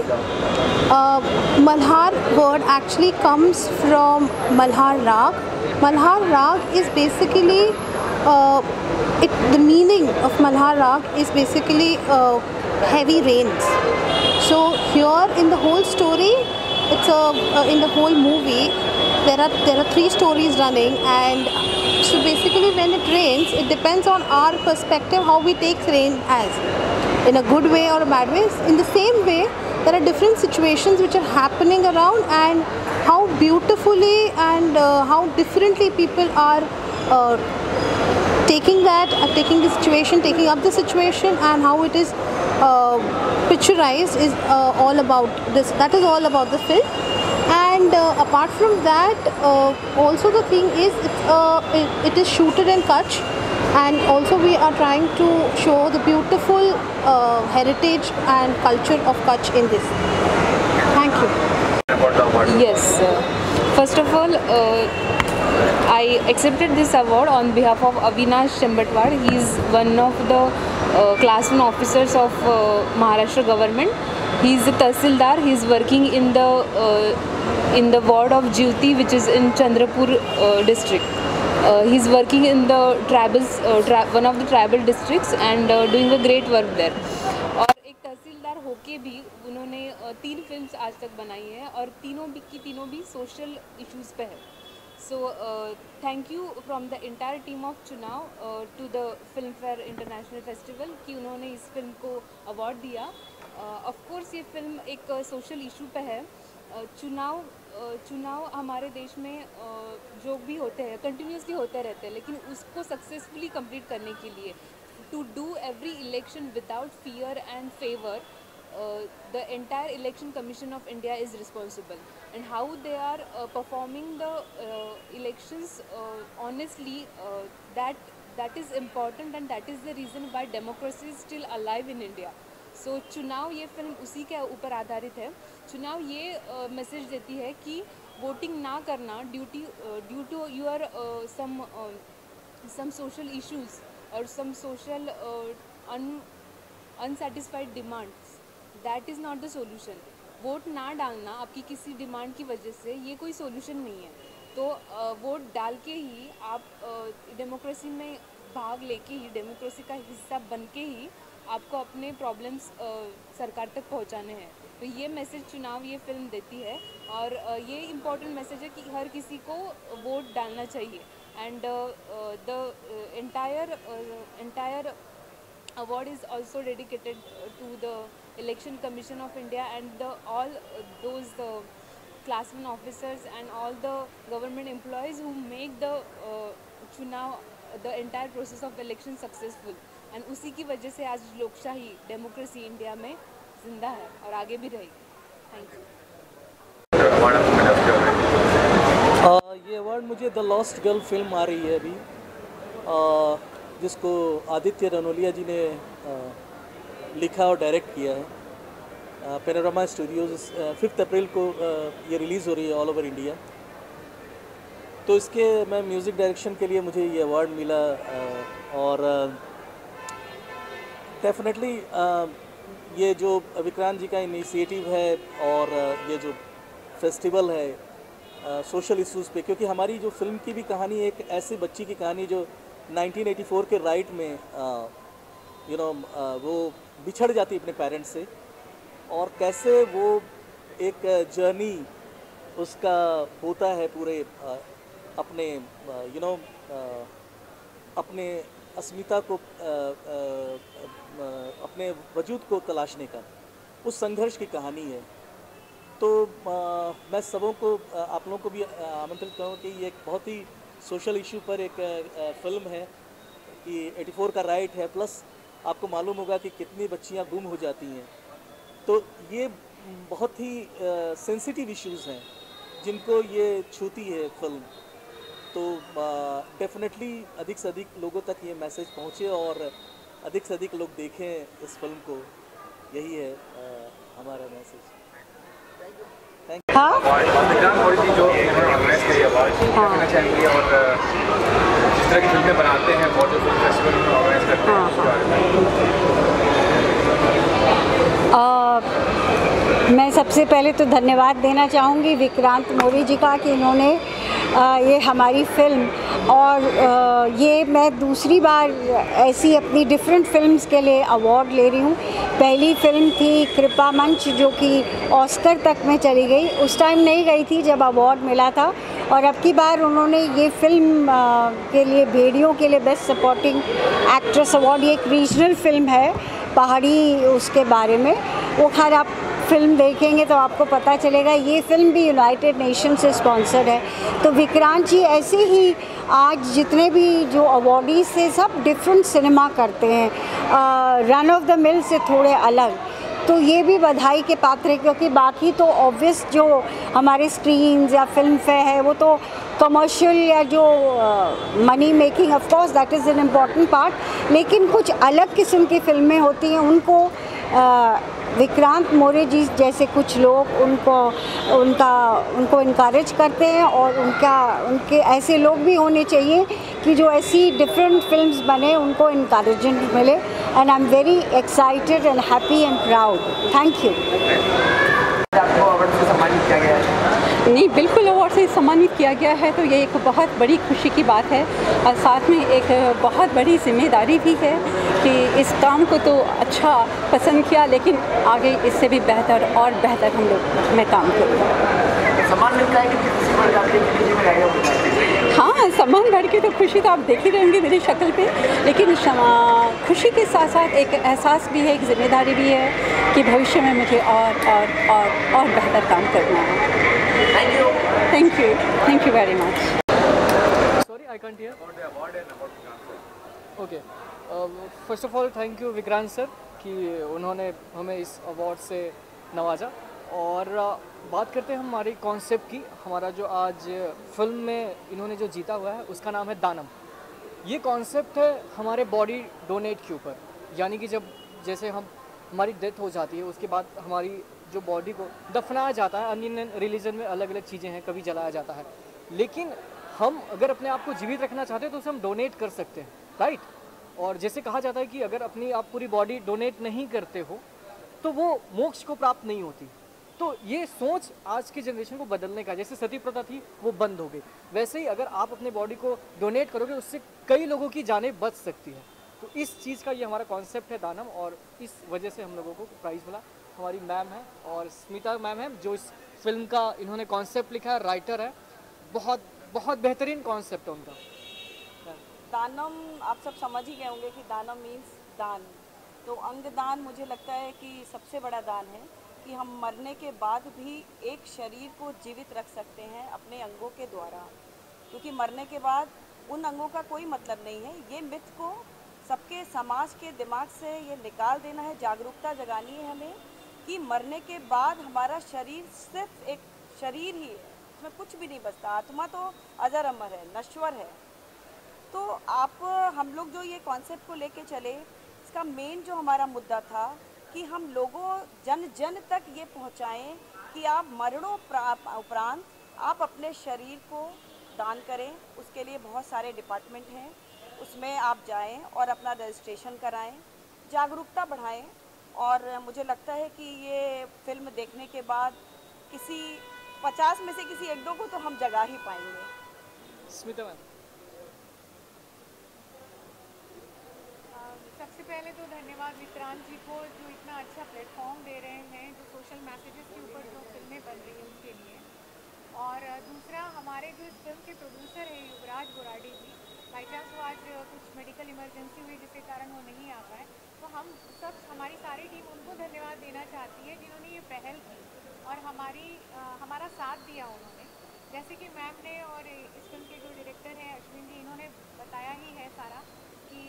Malhar word actually comes from Malhar Rag. Malhar Rag is basically, the meaning of Malhar Rag is basically heavy rains. So here in the whole story, it's in the whole movie, there are 3 stories running, and so basically when it rains, it depends on our perspective how we take rain as, in a good way or a bad way. In the same way, there are different situations which are happening around, and how beautifully and how differently people are taking the situation, taking up the situation, and how it is picturized is all about this. That is all about the film. And apart from that, also the thing is it is shooted in Kutch. and also we are trying to show the beautiful heritage and culture of Kutch in this. Thank you. Yes, first of all, I accepted this award on behalf of Avinash Shembatwar. He is one of the class 1 officers of Maharashtra government. He is a Tahsildar. He is working in the ward of Jyoti, which is in Chandrapur district. He is working in the one of the tribal districts and doing a great work there. और एक तहसीलदार होके भी उन्होंने 3 films आज तक बनाई है और तीनों भी सोशल इश्यूज़ पे है. So thank you from the entire team of चुनाव to the film fair international festival कि उन्होंने इस फिल्म को अवार्ड दिया. ऑफ कोर्स ये फिल्म एक सोशल इशू पे है. चुनाव हमारे देश में जो भी होते हैं कंटिन्यूसली होते रहते हैं, लेकिन उसको सक्सेसफुली कंप्लीट करने के लिए to do every election without fear and favor, the entire Election Commission of India is responsible, and how they are performing the elections honestly, that is important, and that is the reason why democracy is still alive in India. So चुनाव ये film उसी के ऊपर आधारित है. चुनाव ये message देती है कि वोटिंग ना करना due to your some social issues or some social unsatisfied demands, that is not the solution. Vote ना डालना आपकी किसी डिमांड की वजह से ये कोई सोल्यूशन नहीं है. तो वोट डाल के ही आप डेमोक्रेसी में भाग लेके ही डेमोक्रेसी का हिस्सा बन के ही आपको अपने प्रॉब्लम्स सरकार तक पहुंचाने हैं. तो ये मैसेज चुनाव ये फिल्म देती है और ये इम्पोर्टेंट मैसेज है कि हर किसी को वोट डालना चाहिए. And the entire award is also dedicated to the Election Commission of India and all those class 1 officers and all the government employees who make the entire process of election successful. And उसी की वजह से आज लोकशाही democracy India में जिंदा है और आगे भी रहेगी. Thank you. ये अवार्ड मुझे द लॉस्ट गर्ल फिल्म आ रही है अभी, जिसको आदित्य रनोलिया जी ने लिखा और डायरेक्ट किया है. पैनोरामा स्टूडियोज़ 5 अप्रैल को ये रिलीज़ हो रही है ऑल ओवर इंडिया. तो इसके मैं म्यूज़िक डायरेक्शन के लिए मुझे ये अवार्ड मिला और डेफिनेटली ये जो विक्रांत जी का इनिशिएटिव है और ये जो फेस्टिवल है सोशल इश्यूज़ पे, क्योंकि हमारी जो फिल्म की भी कहानी एक ऐसे बच्ची की कहानी जो 1984 के राइट में वो बिछड़ जाती है अपने पेरेंट्स से और कैसे वो एक जर्नी उसका होता है पूरे अपने अपने अस्मिता को अपने वजूद को तलाशने का, उस संघर्ष की कहानी है. तो मैं सबों को आप लोगों को भी आमंत्रित करूँ कि ये एक बहुत ही सोशल इशू पर एक फ़िल्म है कि 84 का राइट है, प्लस आपको मालूम होगा कि कितनी बच्चियाँ गुम हो जाती हैं. तो ये बहुत ही सेंसिटिव इश्यूज़ हैं जिनको ये छूती है फिल्म. तो डेफिनेटली अधिक से अधिक लोगों तक ये मैसेज पहुँचे और अधिक से अधिक लोग देखें इस फिल्म को. यही है हमारा मैसेज. हाँ विक्रांत मौर्य जी जो ऑर्गेनाइज करी अवार्ड कहना चाहेंगे और जिस तरह की फिल्में बनाते हैं और जो फिल्म फेस्टिवल में ऑर्गेनाइज करते हैं. मैं सबसे पहले तो धन्यवाद देना चाहूँगी विक्रांत मौर्य जी का कि इन्होंने ये हमारी फिल्म और ये मैं दूसरी बार ऐसी अपनी डिफरेंट फिल्म्स के लिए अवार्ड ले रही हूँ. पहली फिल्म थी कृपा मंच जो कि ऑस्कर तक में चली गई, उस टाइम नहीं गई थी जब अवार्ड मिला था. और अब की बार उन्होंने ये फिल्म के लिए भेड़ियों के लिए बेस्ट सपोर्टिंग एक्ट्रेस अवार्ड, ये एक रीजनल फिल्म है पहाड़ी उसके बारे में, वो खैर आप फिल्म देखेंगे तो आपको पता चलेगा. ये फिल्म भी यूनाइटेड नेशन से स्पॉन्सर्ड है. तो विक्रांत जी ऐसे ही आज जितने भी जो अवार्डीज थे सब डिफरेंट सिनेमा करते हैं, रन ऑफ द मिल से थोड़े अलग. तो ये भी बधाई के पात्र है क्योंकि बाकी तो ऑब्वियस जो हमारे स्क्रीन्स या फिल्म फेयर है वो तो कमर्शियल या जो money making, of course that is an important part, लेकिन कुछ अलग किस्म की फिल्में होती हैं, उनको विक्रांत मोरे जी जैसे कुछ लोग उनको इनकरेज करते हैं, और उनके ऐसे लोग भी होने चाहिए कि जो ऐसी डिफरेंट फिल्म्स बने, उनको इनकरेजमेंट मिले। And I am very excited and happy and proud. Thank you. आपको अवार्ड से सम्मानित किया गया है? नहीं, बिल्कुल अवार्ड से सम्मानित किया गया है, तो ये एक बहुत बड़ी खुशी की बात है, और साथ में एक बहुत बड़ी जिम्मेदारी भी है कि इस काम को तो अच्छा पसंद किया, लेकिन आगे इससे भी बेहतर और बेहतर हम लोग मैं काम करूँगा। सम्मान मिलता है कि किसी प्रकार के हाँ, सम्मान बढ़ के तो खुशी तो आप देख ही रहेंगे मेरी शक्ल पे, लेकिन खुशी के साथ साथ एक एहसास भी है, एक जिम्मेदारी भी है कि भविष्य में मुझे और बेहतर काम करना है। Thank you very much. Sorry, I can't hear. Okay. First of all, thank you Vikrant sir कि उन्होंने हमें इस अवार्ड से नवाजा। और बात करते हैं हमारी कॉन्सेप्ट की। हमारा जो आज फिल्म में इन्होंने जो जीता हुआ है उसका नाम है दानम। ये कॉन्सेप्ट है हमारे बॉडी डोनेट के ऊपर, यानी कि जैसे हमारी डेथ हो जाती है उसके बाद हमारी जो बॉडी को दफनाया जाता है, अन्य रिलीजन में अलग अलग चीज़ें हैं, कभी जलाया जाता है, लेकिन हम अगर अपने आप को जीवित रखना चाहते हैं तो उसे हम डोनेट कर सकते हैं, राइट। और जैसे कहा जाता है कि अगर अपनी आप पूरी बॉडी डोनेट नहीं करते हो तो वो मोक्ष को प्राप्त नहीं होती। तो ये सोच आज की जनरेशन को बदलने का, जैसे सती प्रथा थी वो बंद हो गई, वैसे ही अगर आप अपनी बॉडी को डोनेट करोगे उससे कई लोगों की जानें बच सकती है। तो इस चीज़ का ये हमारा कॉन्सेप्ट है दानम, और इस वजह से हम लोगों को प्राइज़ मिला। हमारी मैम है और स्मिता मैम है जो इस फिल्म का इन्होंने कॉन्सेप्ट लिखा है, राइटर है, बहुत बहुत बेहतरीन कॉन्सेप्ट है उनका। दानम आप सब समझ ही गए होंगे कि दानम मीन्स दान। तो अंगदान मुझे लगता है कि सबसे बड़ा दान है कि हम मरने के बाद भी एक शरीर को जीवित रख सकते हैं अपने अंगों के द्वारा, क्योंकि मरने के बाद उन अंगों का कोई मतलब नहीं है। ये मिथ को सबके समाज के दिमाग से ये निकाल देना है, जागरूकता जगानी है हमें कि मरने के बाद हमारा शरीर सिर्फ एक शरीर ही है, उसमें कुछ भी नहीं बचता। आत्मा तो अजर अमर है, नश्वर है। तो हम लोग जो ये कॉन्सेप्ट को लेके चले, इसका मेन जो हमारा मुद्दा था कि हम लोगों जन जन तक ये पहुंचाएं कि आप मरणोपरांत आप अपने शरीर को दान करें। उसके लिए बहुत सारे डिपार्टमेंट हैं, उसमें आप जाएं और अपना रजिस्ट्रेशन कराएं, जागरूकता बढ़ाएं। और मुझे लगता है कि ये फिल्म देखने के बाद किसी 50 में से किसी 1-2 को तो हम जगा ही पाएंगे। स्मिता मैम, सबसे पहले तो धन्यवाद विक्रांत जी को जो इतना अच्छा प्लेटफॉर्म दे रहे हैं, जो सोशल मैसेजेस के ऊपर जो फिल्में बन रही हैं उसके लिए। और दूसरा, हमारे जो इस फिल्म के प्रोड्यूसर हैं युवराज गोराडी जी, बाई चांस वो आज कुछ मेडिकल इमरजेंसी हुई जिसके कारण वो नहीं आ पाए, तो हम सब हमारी सारी टीम उनको धन्यवाद देना चाहती है जिन्होंने ये पहल की और हमारा साथ दिया उन्होंने। जैसे कि मैम ने और इस फिल्म के जो डायरेक्टर हैं अश्विन जी, इन्होंने बताया ही है सारा कि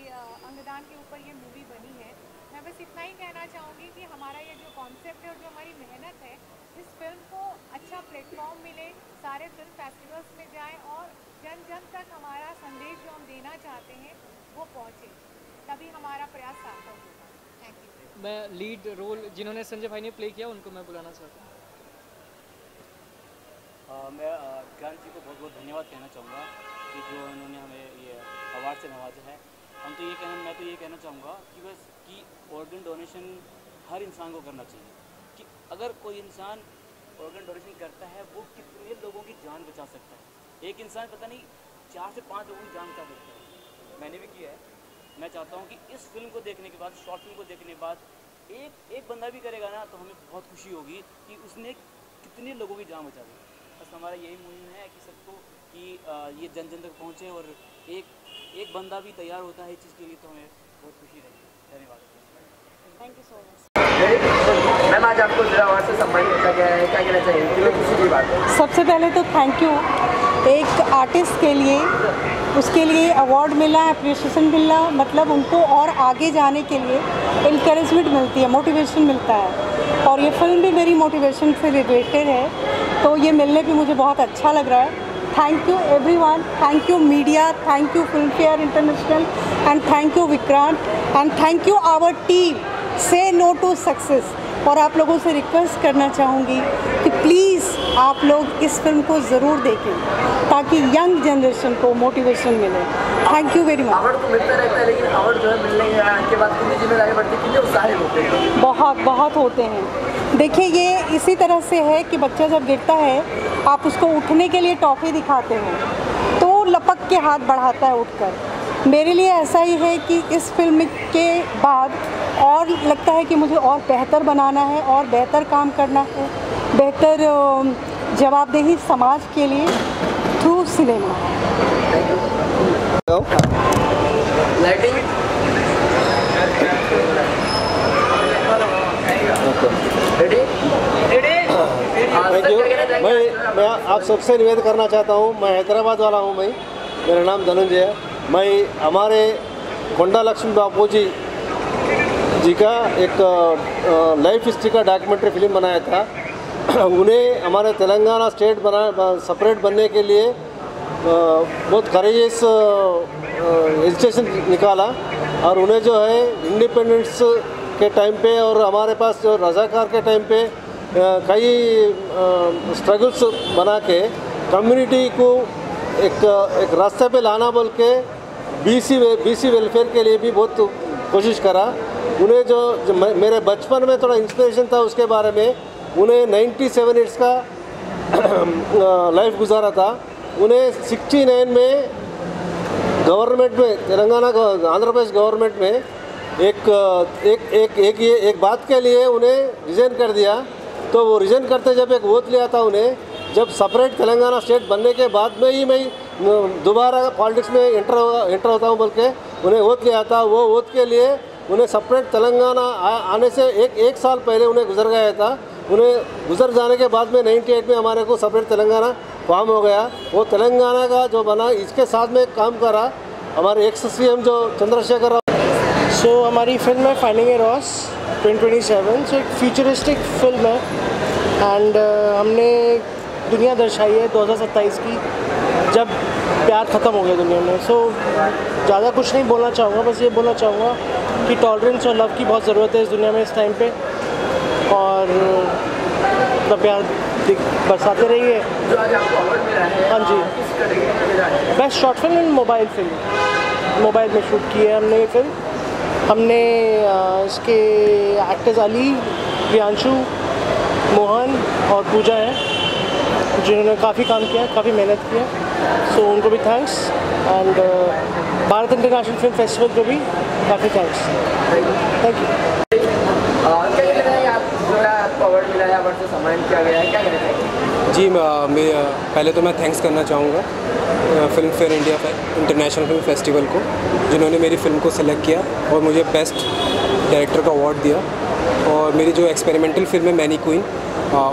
अंगदान के ऊपर ये मूवी बनी है। मैं बस इतना ही कहना चाहूँगी कि हमारा ये जो कॉन्सेप्ट है और जो हमारी मेहनत है, इस फिल्म को अच्छा प्लेटफॉर्म मिले, सारे फिल्म फेस्टिवल्स में जाएं और जन जन तक हमारा संदेश जो हम देना चाहते हैं वो पहुँचे, तभी हमारा प्रयास सार्थक होगा। Thank you. मैं लीड रोल जिन्होंने संजय भाई ने प्ले किया उनको मैं बुलाना चाहता हूँ। मैं विक्रांत जी को बहुत बहुत धन्यवाद कहना चाहूँगा कि जो उन्होंने हमें ये अवार्ड से नवाजा है। मैं तो ये कहना चाहूँगा कि बस कि ऑर्गन डोनेशन हर इंसान को करना चाहिए, कि अगर कोई इंसान ऑर्गन डोनेशन करता है वो कितने लोगों की जान बचा सकता है। एक इंसान पता नहीं 4 से 5 लोगों की जान बचा सकता है। मैंने भी किया है। मैं चाहता हूँ कि इस फिल्म को देखने के बाद, शॉर्ट फिल्म को देखने के बाद एक बंदा भी करेगा ना तो हमें बहुत खुशी होगी कि उसने कितने लोगों की जान बचा दी। बस हमारा यही मुहिम है कि सबको कि ये जन जन तक पहुँचे और एक बंदा भी तैयार होता है इस चीज़ के लिए, तो हमें बहुत खुशी रहेगी। धन्यवाद। Thank you so much. Ma'am, आज आपको जिला अवार्ड से सम्मानित किया गया है, क्या कहना चाहिए? कितनी खुशी की बात है। सबसे पहले तो थैंक यू। एक आर्टिस्ट के लिए उसके लिए अवार्ड मिला, अप्रिशिएशन मिला, मतलब उनको और आगे जाने के लिए इनकरेजमेंट मिलती है, मोटिवेशन मिलता है। और ये फिल्म भी मेरी मोटिवेशन से रिलेटेड है, तो ये मिलने पे मुझे बहुत अच्छा लग रहा है। Thank you everyone, thank you media, thank you Filmfare international and thank you Vikrant and thank you our team से नो टू सक्सेस। और आप लोगों से रिक्वेस्ट करना चाहूँगी कि प्लीज़ आप लोग इस फिल्म को ज़रूर देखें ताकि यंग जनरेशन को मोटिवेशन मिले। Thank you very much. Award तो मिलता रहता है, लेकिन अवार्ड जो है मिलने के बाद कितनी जिम्मेदारी बढ़ती है, कितने उत्साहित होते हैं? बहुत बहुत होते हैं। देखिए ये इसी तरह से है कि बच्चा जब गिरता है आप उसको उठने के लिए टॉफ़ी दिखाते हैं तो लपक के हाथ बढ़ाता है उठकर। मेरे लिए ऐसा ही है कि इस फिल्म के बाद और लगता है कि मुझे और बेहतर बनाना है और बेहतर काम करना है, बेहतर जवाबदेही समाज के लिए through cinema. Lighting thank you. मैं आप सबसे निवेदन करना चाहता हूँ, मैं हैदराबाद वाला हूँ, मेरा नाम धनंजय है। मैं हमारे कोंडा लक्ष्मी बापू जी का एक लाइफ हिस्ट्री का डॉक्यूमेंट्री फिल्म बनाया था। उन्हें हमारे तेलंगाना स्टेट सेपरेट बनने के लिए बहुत करेजियस एजुकेशन निकाला और उन्हें जो है इंडिपेंडेंस के टाइम पे और हमारे पास जो रजाकार के टाइम पे कई स्ट्रगल्स बना के कम्युनिटी को एक रास्ते पे लाना बोल के बीसी वेलफेयर के लिए भी बहुत कोशिश करा। उन्हें जो मेरे बचपन में थोड़ा इंस्पिरेशन था उसके बारे में, उन्हें 97 ईयर्स का लाइफ गुजारा था। उन्हें 69 में गवर्नमेंट में तेलंगाना आंध्र प्रदेश गवर्नमेंट में एक बात के लिए उन्हें रिज़ाइन कर दिया। तो वो रिज़ाइन करते जब एक वोट लिया था उन्हें, जब सेपरेट तेलंगाना स्टेट बनने के बाद में ही मैं दोबारा पॉलिटिक्स में एंटर होता हूँ बोल के उन्हें वोट लिया था। वो वोट के लिए उन्हें सेपरेट तेलंगाना आने से एक साल पहले उन्हें गुजर गया था। उन्हें गुजर जाने के बाद में 98 में हमारे को सेपरेट तेलंगाना फॉर्म हो गया। वो तेलंगाना का जो बना इसके साथ में काम करा हमारे एक्स CM जो चंद्रशेखर राव। सो हमारी फिल्म है फाइंडिंग ए रॉस 2027। सो एक फ्यूचरिस्टिक फिल्म है एंड हमने दुनिया दर्शाई है 2027 की, जब प्यार ख़त्म हो गया दुनिया में। सो ज़्यादा कुछ नहीं बोलना चाहूँगा, बस ये बोलना चाहूँगा कि टॉलरेंस और लव की बहुत ज़रूरत है इस दुनिया में इस टाइम पे, और अपना प्यार बरसाते रहिए। जो आज आपको अवार्ड मिला है, हाँ जी, किस कैटेगरी में मिला है? Best short film and mobile film, mobile में शूट की है हमने ये फिल्म। हमने इसके एक्टर्स अली, प्रियांशु, मोहन और पूजा हैं जिन्होंने काफ़ी काम किया, काफ़ी मेहनत की है। सो उनको भी thanks and Bharat international film festival को भी काफ़ी थैंक्स। Thank you. क्या कहना चाहिए आप, जो है आपको अवार्ड मिला है, अवार्ड से सम्मानित किया गया है, क्या कहना चाहिए? जी मैं पहले तो मैं थैंक्स करना चाहूँगा film fair India international film festival को, जिन्होंने मेरी फ़िल्म को सेलेक्ट किया और मुझे बेस्ट डायरेक्टर का अवार्ड दिया। और मेरी जो एक्सपेरिमेंटल फिल्म है मैनी क्वीन,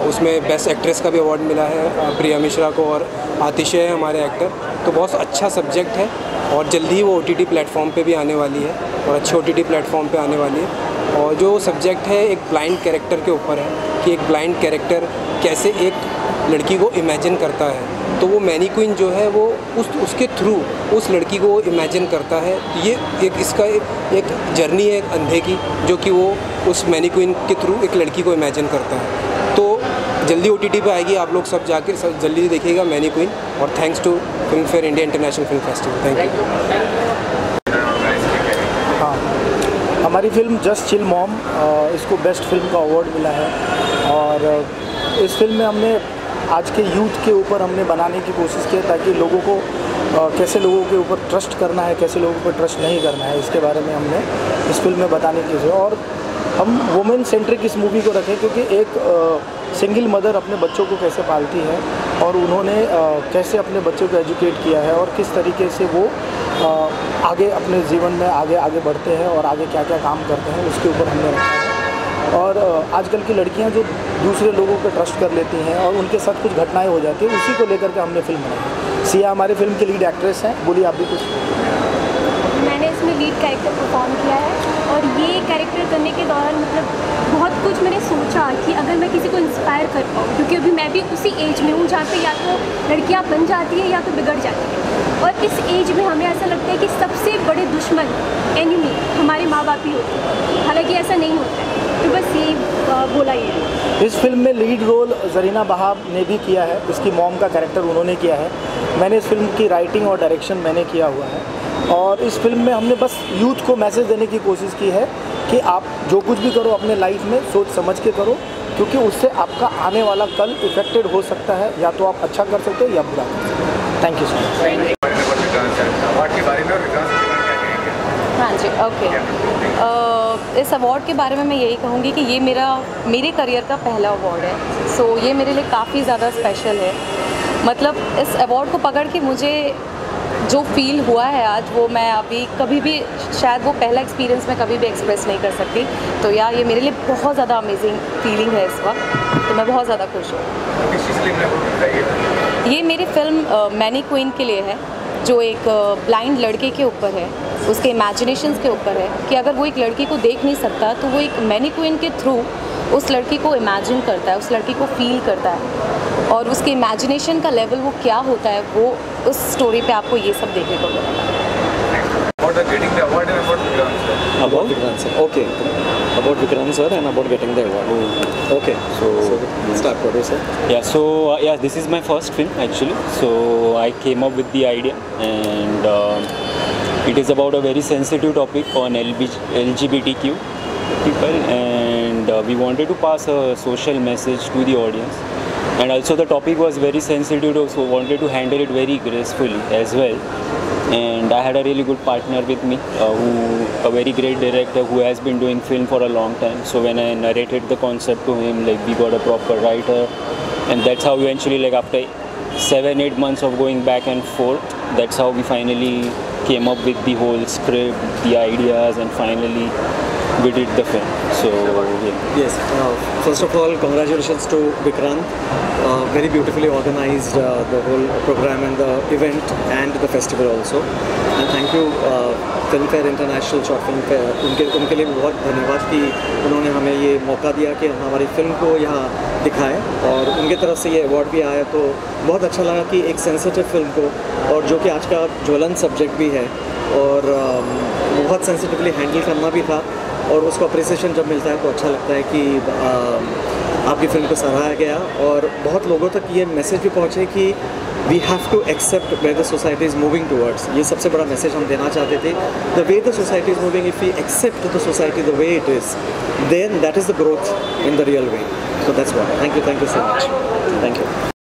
उसमें बेस्ट एक्ट्रेस का भी अवार्ड मिला है प्रिया मिश्रा को, और आतिशे है हमारे एक्टर। तो बहुत अच्छा सब्जेक्ट है और जल्दी ही वो OTT प्लेटफॉर्म पे भी आने वाली है और अच्छे OTT प्लेटफॉर्म पे आने वाली है। और जो सब्जेक्ट है एक ब्लाइंड कैरेक्टर के ऊपर है कि एक ब्लाइंड कैरेक्टर कैसे एक लड़की को इमेजिन करता है। तो वो मैनी क्वीन जो है वो उसके थ्रू उस लड़की को इमेजिन करता है। ये इसका एक जर्नी है एक अंधे की, जो कि वो उस मैनी क्वीन के थ्रू एक लड़की को इमेजिन करता है। तो जल्दी OTT पे आएगी, आप लोग सब जाके जल्दी देखिएगा मैनी क्वीन। और thanks to Filmfare India international film festival. Thank you. हाँ, हमारी फिल्म जस्ट चिल मॉम, इसको बेस्ट फिल्म का अवार्ड मिला है। और इस फिल्म में हमने आज के यूथ के ऊपर हमने बनाने की कोशिश की ताकि लोगों को कैसे लोगों के ऊपर ट्रस्ट करना है, कैसे लोगों पर ट्रस्ट नहीं करना है, इसके बारे में हमने इस फिल्म में बताने की कोशिश। और हम वुमेन सेंट्रिक इस मूवी को रखें क्योंकि एक सिंगल मदर अपने बच्चों को कैसे पालती है और उन्होंने कैसे अपने बच्चों को एजुकेट किया है और किस तरीके से वो आगे अपने जीवन में आगे बढ़ते हैं और आगे क्या क्या काम करते हैं, उसके ऊपर हमने रखा है। और आजकल की लड़कियां जो दूसरे लोगों पर ट्रस्ट कर लेती हैं और उनके साथ कुछ घटनाएं हो जाती हैं, उसी को लेकर के हमने फिल्म बनाई। सिया हमारी फिल्म की लीड एक्ट्रेस हैं, बोलिए आप भी कुछ। मैंने इसमें लीड कैरेक्टर परफॉर्म किया है और ये कैरेक्टर करने के दौरान मतलब बहुत कुछ मैंने सोचा कि अगर मैं किसी को इंस्पायर इंस्पायर कर पाऊँ, क्योंकि अभी मैं भी उसी एज में हूँ जहाँ पे या तो लड़कियाँ बन जाती है या तो बिगड़ जाती है। और इस एज में हमें ऐसा लगता है कि सबसे बड़े दुश्मन, एनिमी हमारे माँ बाप ही होते हैं, हालांकि ऐसा नहीं होता है। तो बस यही बोला ये है। इस फिल्म में लीड रोल जरीना बहाब ने भी किया है, इसकी मॉम का कैरेक्टर उन्होंने किया है। मैंने इस फिल्म की राइटिंग और डायरेक्शन मैंने किया हुआ है। और इस फिल्म में हमने बस यूथ को मैसेज देने की कोशिश की है कि आप जो कुछ भी करो अपने लाइफ में सोच समझ के करो, क्योंकि उससे आपका आने वाला कल इफेक्टेड हो सकता है, या तो आप अच्छा कर सकते हो या बुरा कर सकते हो। Thank you so much. हाँ जी, ओके। इस अवार्ड के बारे में मैं यही कहूँगी कि ये मेरे करियर का पहला अवार्ड है। सो ये मेरे लिए काफ़ी ज़्यादा स्पेशल है। मतलब इस अवार्ड को पकड़ के मुझे जो फील हुआ है आज, वो मैं अभी कभी भी, शायद वो पहला एक्सपीरियंस मैं कभी भी एक्सप्रेस नहीं कर सकती। तो यार ये मेरे लिए बहुत ज़्यादा अमेजिंग फीलिंग है इस वक्त, तो मैं बहुत ज़्यादा खुश हूँ। ये मेरी फिल्म मैनी क्वीन के लिए है, जो एक ब्लाइंड लड़के के ऊपर है, उसके इमेजिनेशंस के ऊपर है कि अगर वो एक लड़की को देख नहीं सकता तो वो एक मैनी क्वीन के थ्रू उस लड़की को इमेजिन करता है, उस लड़की को फील करता है, और उसके इमेजिनेशन का लेवल वो क्या होता है, वो उस स्टोरी पे आपको ये सब देखने को मिलेगा। About getting the award and about Vikrant sir. About Vikrant sir. Okay. About Vikrant sir and about getting the award. Okay. So start producer. Yeah. So yeah, this is my first film actually. So I came up with the idea, and it is about a very sensitive topic on LGBTQ people, and we wanted to pass a social message to the audience. And also the topic was very sensitive, so wanted to handle it very gracefully as well. And I had a really good partner with me, a very great director who has been doing film for a long time. So when I narrated the concept to him, like we got a proper writer, and that's how eventually, like after 7-8 months of going back and forth, that's how we finally came up with the whole script, the ideas, and finally we did the film. So yeah. Yes. First of all, congratulations to Vikrant. Very beautifully organized the whole program and the event and the festival also. And thank you Filmfare International Short Film Fair. उनके लिए बहुत धन्यवाद कि उन्होंने हमें ये मौका दिया कि हमारी फिल्म को यहाँ दिखाएं, और उनके तरफ से ये अवार्ड भी आया, तो बहुत अच्छा लगा कि एक सेंसिटिव फिल्म को, और जो कि आज का ज्वलंत सब्जेक्ट भी है, और बहुत सेंसिटिवली हैंडल करना भी था, और उसको अप्रिसिएशन जब मिलता है तो अच्छा लगता है कि आपकी फिल्म को सराहा गया, और बहुत लोगों तक ये मैसेज भी पहुँचे कि we have to accept where the society is moving towards. ये सबसे बड़ा मैसेज हम देना चाहते थे। The way the society is moving, if we accept the society the way it is, then that is the growth in the real way. So that's why. Thank you so much. Thank you.